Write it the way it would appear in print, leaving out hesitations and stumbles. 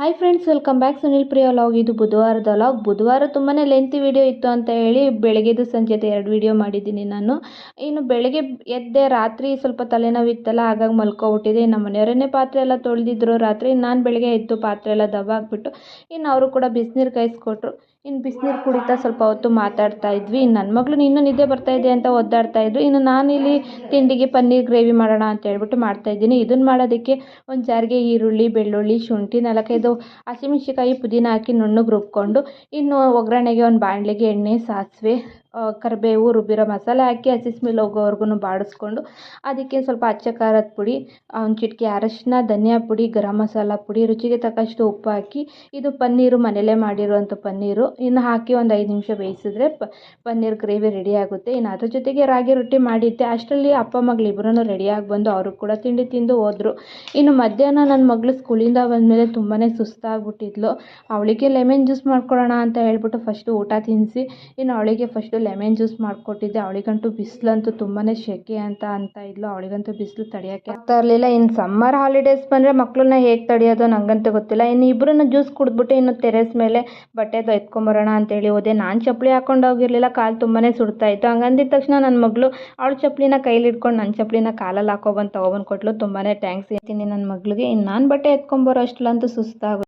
Hi friends, welcome back. Sunil Priya vlog. ಇದು ಬುಧವಾರದ vlog. ಬುಧವಾರ ತುಂಬಾ ಲೆಂತಿ ವಿಡಿಯೋ ಇತ್ತು ಅಂತ ಹೇಳಿ ಬೆಳಗ್ಗೆದು ಸಂಜೆದು 2 ವಿಡಿಯೋ ಮಾಡಿದ್ದೀನಿ ನಾನು. ಇನ್ನು ಬೆಳಗ್ಗೆ ಎದ್ದೆ, ರಾತ್ರಿ ಸ್ವಲ್ಪ ತಲೆನೋವಿತ್ತಲ್ಲ, ಹಾಗಾಗಿ ಮಲ್ಕೊಬಿಟ್ಟಿದೆ. ನಮ್ಮ ಮನೆಯವರನ್ನೇ ಪಾತ್ರೆ ಎಲ್ಲ ತೊಳೆದಿದ್ರು ರಾತ್ರಿ. ನಾನು ಬೆಳಗ್ಗೆ ಎದ್ದು ಪಾತ್ರೆ ಎಲ್ಲ ದಬ್ಬಾಕ್ಬಿಟ್ಟು ಇನ್ನು ಅವರು ಕೂಡ ಬಿಸಿನೀರು ಕಾಯಿಸ್ಕೊಟ್ರು. ಇನ್ನು ಬಿಸಿನೀರು ಕುಡಿತಾ ಸ್ವಲ್ಪ ಹೊತ್ತು ಮಾತಾಡ್ತಾ ಇದ್ವಿ. ನನ್ನ ಮಗಳು ಇನ್ನೂ ನಿದ್ದೆ ಬರ್ತಾ ಇದೆ ಅಂತ ಒದ್ದಾಡ್ತಾ ಇದ್ರು. ಇನ್ನು ನಾನಿಲ್ಲಿ ತಿಂಡಿಗೆ ಪನ್ನೀರ್ ಗ್ರೇವಿ ಮಾಡೋಣ ಅಂತ ಹೇಳ್ಬಿಟ್ಟು ಮಾಡ್ತಾಯಿದ್ದೀನಿ. ಇದನ್ನು ಮಾಡೋದಕ್ಕೆ ಒಂದು ಜಾರಿಗೆ ಈರುಳ್ಳಿ, ಬೆಳ್ಳುಳ್ಳಿ, ಶುಂಠಿ, 4-5 ಹಸಿಮೆಣಸಿಕಾಯಿ, ಪುದೀನ ಹಾಕಿ ನುಣ್ಣಗೆ ರುಬ್ಕೊಂಡು, ಇನ್ನು ಒಗ್ಗರಣೆಗೆ ಒಂದು ಬಾಣಲೆಗೆ ಎಣ್ಣೆ, ಸಾಸಿವೆ, ಕರಿಬೇವು, ರುಬ್ಬಿರೋ ಮಸಾಲೆ ಹಾಕಿ ಹಸಿ ಸ್ಮೆಲ್ ಹೋಗೋವರೆಗೂ ಬಾಡಿಸ್ಕೊಂಡು, ಅದಕ್ಕೆ ಸ್ವಲ್ಪ ಅಚ್ಚ ಖಾರದ ಪುಡಿ, ಒಂದು ಚಿಟಿಕೆ ಅರಶಿನ, ಧನಿಯಾ ಪುಡಿ, ಗರಂ ಮಸಾಲ ಪುಡಿ, ರುಚಿಗೆ ತಕ್ಕಷ್ಟು ಉಪ್ಪು ಹಾಕಿ, ಇದು ಪನ್ನೀರು ಮನೆಯಲ್ಲೇ ಮಾಡಿರುವಂಥ ಪನ್ನೀರು, ಇನ್ನು ಹಾಕಿ ಒಂದು 5 ನಿಮಿಷ ಬೇಯಿಸಿದ್ರೆ ಪನ್ನೀರ್ ಗ್ರೇವಿ ರೆಡಿ ಆಗುತ್ತೆ. ಇನ್ನು ಅದ್ರ ಜೊತೆಗೆ ರಾಗಿ ರೊಟ್ಟಿ ಮಾಡಿದ್ದೆ. ಅಷ್ಟರಲ್ಲಿ ಅಪ್ಪ ಮಗಳಿಬ್ಬರೂ ರೆಡಿಯಾಗಿ ಬಂದು ಅವರು ಕೂಡ ತಿಂಡಿ ತಿಂದು ಹೋದರು. ಇನ್ನು ಮಧ್ಯಾಹ್ನ ನನ್ನ ಮಗಳು ಸ್ಕೂಲಿಂದ ಬಂದಮೇಲೆ ತುಂಬಾ ಸುಸ್ತಾಗ್ಬಿಟ್ಟಿದ್ಲು. ಅವಳಿಗೆ ಲೆಮನ್ ಜ್ಯೂಸ್ ಮಾಡ್ಕೊಡೋಣ ಅಂತ ಹೇಳ್ಬಿಟ್ಟು ಫಸ್ಟು ಊಟ ತಿನ್ನಿಸಿ, ಇನ್ನು ಅವಳಿಗೆ ಫಸ್ಟು ಲೆಮನ್ ಜ್ಯೂಸ್ ಮಾಡಿಕೊಟ್ಟಿದ್ದೆ. ಅವಳಿಗಂತೂ ಬಿಸಿಲಂತೂ ತುಂಬಾ ಸೆಕೆ ಅಂತ ಇದ್ಲು. ಅವಳಿಗಂತೂ ಬಿಸಿಲು ತಡೆಯೋಕ್ಕೆ ಆಗ್ತಾ ಇರಲಿಲ್ಲ. ಇನ್ನು ಸಮ್ಮರ್ ಹಾಲಿಡೇಸ್ ಬಂದರೆ ಮಕ್ಕಳನ್ನ ಹೇಗೆ ತಡೆಯೋದು ನನಗಂತೂ ಗೊತ್ತಿಲ್ಲ. ಇನ್ನು ಇಬ್ಬರನ್ನ ಜ್ಯೂಸ್ ಕುಡಿದ್ಬಿಟ್ಟು ಇನ್ನು ಟೆರೆಸ್ ಮೇಲೆ ಬಟ್ಟೆ ಎತ್ಕೊಂಬರೋಣ ಅಂತೇಳಿ ಹೋದೆ. ನಾನು ಚಪ್ಪಲಿ ಹಾಕೊಂಡು ಹೋಗಿರಲಿಲ್ಲ, ಕಾಲು ತುಂಬಾ ಸುಡ್ತಾ ಇತ್ತು. ಹಂಗಂದಿದ ತಕ್ಷಣ ನನ್ನ ಮಗಳು ಅವಳ ಚಪ್ಪಲಿನ ಕೈಲಿ ಇಟ್ಕೊಂಡು ನನ್ನ ಚಪ್ಪಲಿನ ಕಾಲಲ್ಲಿ ಹಾಕೊಬಂದು ತೊಗೊಬಂದು ಕೊಟ್ಟಲು. ತುಂಬಾ ಥ್ಯಾಂಕ್ಸ್ ಹೇಳ್ತೀನಿ ನನ್ನ ಮಗಳಿಗೆ. ಇನ್ನು ನಾನು ಬಟ್ಟೆ ಎತ್ಕೊಂಬರೋ ಅಷ್ಟಲಂತೂ ಸುಸ್ತಾಗುತ್ತೆ.